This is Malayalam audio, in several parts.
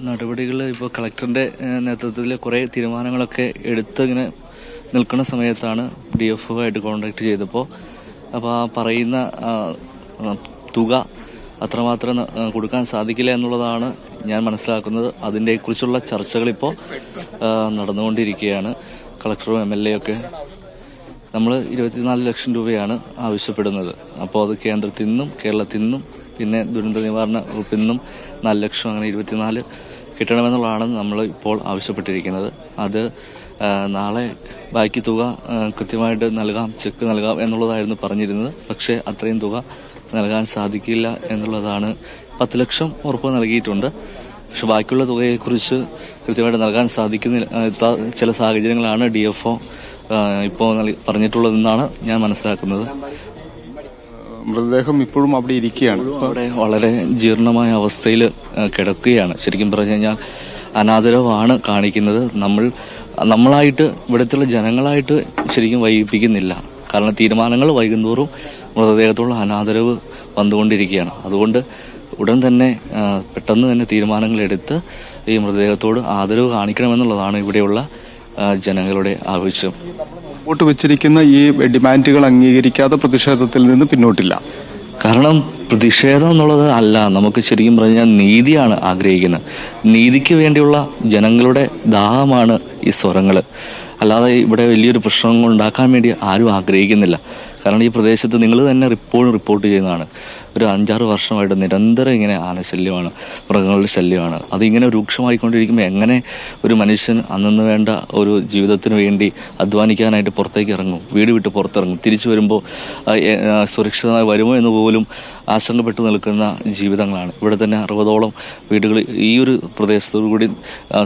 നടപടികൾ ഇപ്പോൾ കളക്ടറിൻ്റെ നേതൃത്വത്തിൽ കുറേ തീരുമാനങ്ങളൊക്കെ എടുത്തിങ്ങനെ നിൽക്കുന്ന സമയത്താണ് DFO ആയിട്ട് കോൺടാക്ട് ചെയ്തപ്പോൾ അപ്പോൾ ആ പറയുന്ന തുക അത്രമാത്രം കൊടുക്കാൻ സാധിക്കില്ല എന്നുള്ളതാണ് ഞാൻ മനസ്സിലാക്കുന്നത്. അതിൻ്റെ കുറിച്ചുള്ള ചർച്ചകളിപ്പോൾ നടന്നുകൊണ്ടിരിക്കുകയാണ്. കളക്ടറും MLA ഒക്കെ നമ്മൾ 24 ലക്ഷം രൂപയാണ് ആവശ്യപ്പെടുന്നത്. അപ്പോൾ അത് കേന്ദ്രത്തിൽ നിന്നും കേരളത്തിൽ നിന്നും പിന്നെ ദുരന്ത നിവാരണ വകുപ്പിൽ നിന്നും 4 ലക്ഷം, അങ്ങനെ 24 കിട്ടണമെന്നുള്ളതാണ് നമ്മൾ ഇപ്പോൾ ആവശ്യപ്പെട്ടിരിക്കുന്നത്. അത് നാളെ ബാക്കി തുക കൃത്യമായിട്ട് നൽകാം, ചെക്ക് നൽകാം എന്നുള്ളതായിരുന്നു പറഞ്ഞിരുന്നത്. പക്ഷേ അത്രയും തുക നൽകാൻ സാധിക്കില്ല എന്നുള്ളതാണ്. 10 ലക്ഷം ഉറപ്പ് നൽകിയിട്ടുണ്ട്. പക്ഷെ ബാക്കിയുള്ള തുകയെക്കുറിച്ച് കൃത്യമായിട്ട് നൽകാൻ സാധിക്കുന്നില്ല. ചില സാഹചര്യങ്ങളാണ് DFO ഇപ്പോൾ പറഞ്ഞിട്ടുള്ളതെന്നാണ് ഞാൻ മനസ്സിലാക്കുന്നത്. മൃതദേഹം ഇപ്പോഴും അവിടെ ഇരിക്കുകയാണ്. അവിടെ വളരെ ജീർണമായ അവസ്ഥയിൽ കിടക്കുകയാണ്. ശരിക്കും പറഞ്ഞു കഴിഞ്ഞാൽ അനാദരവാണ് കാണിക്കുന്നത്. നമ്മളായിട്ട് ഇവിടത്തുള്ള ജനങ്ങളായിട്ട് ശരിക്കും വൈകിപ്പിക്കുന്നില്ല. കാരണം തീരുമാനങ്ങൾ വൈകുന്തോറും മൃതദേഹത്തോടുള്ള അനാദരവ് വന്നുകൊണ്ടിരിക്കുകയാണ്. അതുകൊണ്ട് ഉടൻ തന്നെ പെട്ടെന്ന് തന്നെ തീരുമാനങ്ങൾ എടുത്ത് ഈ മൃതദേഹത്തോട് ആദരവ് കാണിക്കണമെന്നുള്ളതാണ് ഇവിടെയുള്ള ജനങ്ങളുടെ ആവശ്യം. മുമ്പോട്ട് വെച്ചിരിക്കുന്ന ഈ ഡിമാൻഡുകൾ അംഗീകരിക്കാതെ പ്രതിഷേധത്തിൽ നിന്ന് പിന്നോട്ടില്ല. കാരണം പ്രതിഷേധം എന്നുള്ളത് അല്ല, നമുക്ക് ശരിക്കും പറഞ്ഞാൽ നീതിയാണ് ആഗ്രഹിക്കുന്നത്. നീതിക്ക് വേണ്ടിയുള്ള ജനങ്ങളുടെ ദാഹമാണ് ഈ സ്വരങ്ങൾ. അല്ലാതെ ഇവിടെ വലിയൊരു പ്രശ്നങ്ങൾ ഉണ്ടാക്കാൻ വേണ്ടി ആരും ആഗ്രഹിക്കുന്നില്ല. കാരണം ഈ പ്രദേശത്ത് നിങ്ങൾ തന്നെ റിപ്പോർട്ട് ചെയ്യുന്നതാണ്. ഒരു 5-6 വർഷമായിട്ട് നിരന്തരം ഇങ്ങനെ ആനശല്യമാണ്, മൃഗങ്ങളുടെ ശല്യമാണ്. അതിങ്ങനെ രൂക്ഷമായിക്കൊണ്ടിരിക്കുമ്പോൾ എങ്ങനെ ഒരു മനുഷ്യൻ അന്നു വേണ്ട ഒരു ജീവിതത്തിന് വേണ്ടി അധ്വാനിക്കാനായിട്ട് പുറത്തേക്ക് ഇറങ്ങും, വീട് വിട്ട് പുറത്തിറങ്ങും, തിരിച്ചു വരുമ്പോൾ സുരക്ഷിതമായി വരുമോ എന്ന് പോലും ആശങ്കപ്പെട്ട് നിൽക്കുന്ന ജീവിതങ്ങളാണ്. ഇവിടെ തന്നെ 60ഓളം വീടുകൾ ഈ ഒരു പ്രദേശത്തോടു കൂടി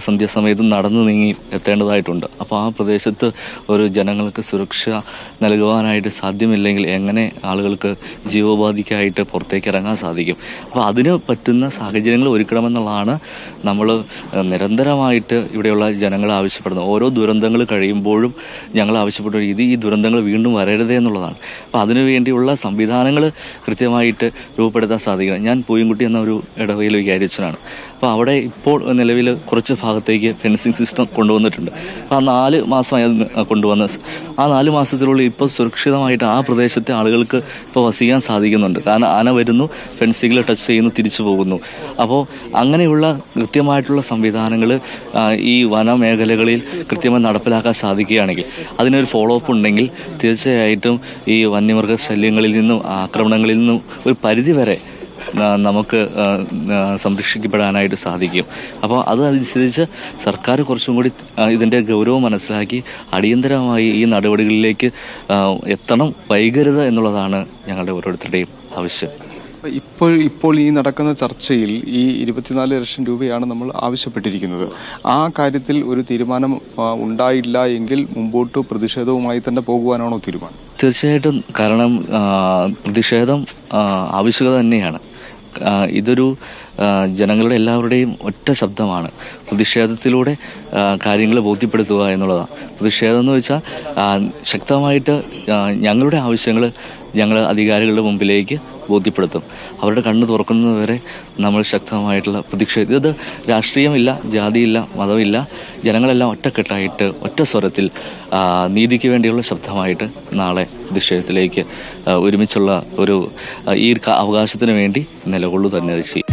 സന്ധ്യാസമയത്ത് നടന്നു നീങ്ങി എത്തേണ്ടതായിട്ടുണ്ട്. അപ്പോൾ ആ പ്രദേശത്ത് ഒരു ജനങ്ങൾക്ക് സുരക്ഷ നൽകുവാനായിട്ട് സാധ്യമില്ലെങ്കിൽ എങ്ങനെ ആളുകൾക്ക് ജീവോപാധിക്കായിട്ട് പുറത്തേക്ക് ഇറങ്ങാൻ സാധിക്കും? അപ്പോൾ അതിന് പറ്റുന്ന സാഹചര്യങ്ങൾ ഒരുക്കണമെന്നുള്ളതാണ് നമ്മൾ നിരന്തരമായിട്ട് ഇവിടെയുള്ള ജനങ്ങൾ ആവശ്യപ്പെടുന്നത്. ഓരോ ദുരന്തങ്ങൾ കഴിയുമ്പോഴും ഞങ്ങൾ ആവശ്യപ്പെട്ട ഈ ദുരന്തങ്ങൾ വീണ്ടും വരരുതേ എന്നുള്ളതാണ്. അപ്പോൾ അതിനു വേണ്ടിയുള്ള സംവിധാനങ്ങൾ കൃത്യമായിട്ട് രൂപപ്പെടുത്താൻ സാധിക്കണം. ഞാൻ പൂയംകുട്ടി എന്ന ഒരു ഇടവയിൽ വികാരിച്ചനാണ്. അപ്പോൾ അവിടെ ഇപ്പോൾ നിലവിൽ കുറച്ച് ഭാഗത്തേക്ക് ഫെൻസിങ് സിസ്റ്റം കൊണ്ടുവന്നിട്ടുണ്ട്. അപ്പോൾ ആ 4 മാസമായി കൊണ്ടുവന്ന് ആ 4 മാസത്തിനുള്ളിൽ ഇപ്പോൾ സുരക്ഷിതമായിട്ട് ആ പ്രദേശത്തെ ആളുകൾക്ക് ഇപ്പോൾ വസിക്കാൻ സാധിക്കുന്നുണ്ട്. കാരണം ആന വരുന്നു, ഫെൻസിങ്ങിൽ ടച്ച് ചെയ്യുന്നു, തിരിച്ചു പോകുന്നു. അപ്പോൾ അങ്ങനെയുള്ള കൃത്യമായിട്ടുള്ള സംവിധാനങ്ങൾ ഈ വനമേഖലകളിൽ കൃത്യമായി നടപ്പിലാക്കാൻ സാധിക്കുകയാണെങ്കിൽ, അതിനൊരു ഫോളോ അപ്പ് ഉണ്ടെങ്കിൽ തീർച്ചയായിട്ടും ഈ വന്യമൃഗ ശല്യങ്ങളിൽ നിന്നും ആക്രമണങ്ങളിൽ നിന്നും ഒരു പരിധിവരെ നമുക്ക് സംരക്ഷിക്കപ്പെടാനായിട്ട് സാധിക്കും. അപ്പോൾ അതനുസരിച്ച് സർക്കാർ കുറച്ചും കൂടി ഇതിൻ്റെ ഗൗരവം മനസ്സിലാക്കി അടിയന്തരമായി ഈ നടപടികളിലേക്ക് എത്തണം, വൈകരുത് എന്നുള്ളതാണ് ഞങ്ങളുടെ ഓരോരുത്തരുടെയും ആവശ്യം. ഇപ്പോൾ ഈ നടക്കുന്ന ചർച്ചയിൽ ഈ 24 ലക്ഷം രൂപയാണ് നമ്മൾ ആവശ്യപ്പെട്ടിരിക്കുന്നത്. ആ കാര്യത്തിൽ ഒരു തീരുമാനം ഉണ്ടായില്ല എങ്കിൽ മുമ്പോട്ട് പ്രതിഷേധവുമായി തന്നെ പോകുവാനാണോ തീരുമാനം? തീർച്ചയായിട്ടും. കാരണം പ്രതിഷേധം ആവശ്യകത തന്നെയാണ്. ഇതൊരു ജനങ്ങളുടെ എല്ലാവരുടെയും ഒറ്റ ശബ്ദമാണ്. പ്രതിഷേധത്തിലൂടെ കാര്യങ്ങൾ ബോധ്യപ്പെടുത്തുക എന്നുള്ളതാണ്. പ്രതിഷേധം എന്ന് വെച്ചാൽ ശക്തമായിട്ട് ഞങ്ങളുടെ ആവശ്യങ്ങൾ ഞങ്ങൾ അധികാരികളുടെ മുമ്പിലേക്ക് ബോധ്യപ്പെടുത്തും. അവരുടെ കണ്ണ് തുറക്കുന്നതുവരെ നമ്മൾ ശക്തമായിട്ടുള്ള പ്രതിഷേധം. ഇത് രാഷ്ട്രീയമില്ല, ജാതിയില്ല, മതമില്ല. ജനങ്ങളെല്ലാം ഒറ്റക്കെട്ടായിട്ട് ഒറ്റ സ്വരത്തിൽ നീതിക്ക് വേണ്ടിയുള്ള ശബ്ദമായിട്ട് നാളെ പ്രതിഷേധത്തിലേക്ക് ഒരുമിച്ചുള്ള ഒരു ഈ അവകാശത്തിന് വേണ്ടി നിലകൊള്ളു തന്നെ ചെയ്യും.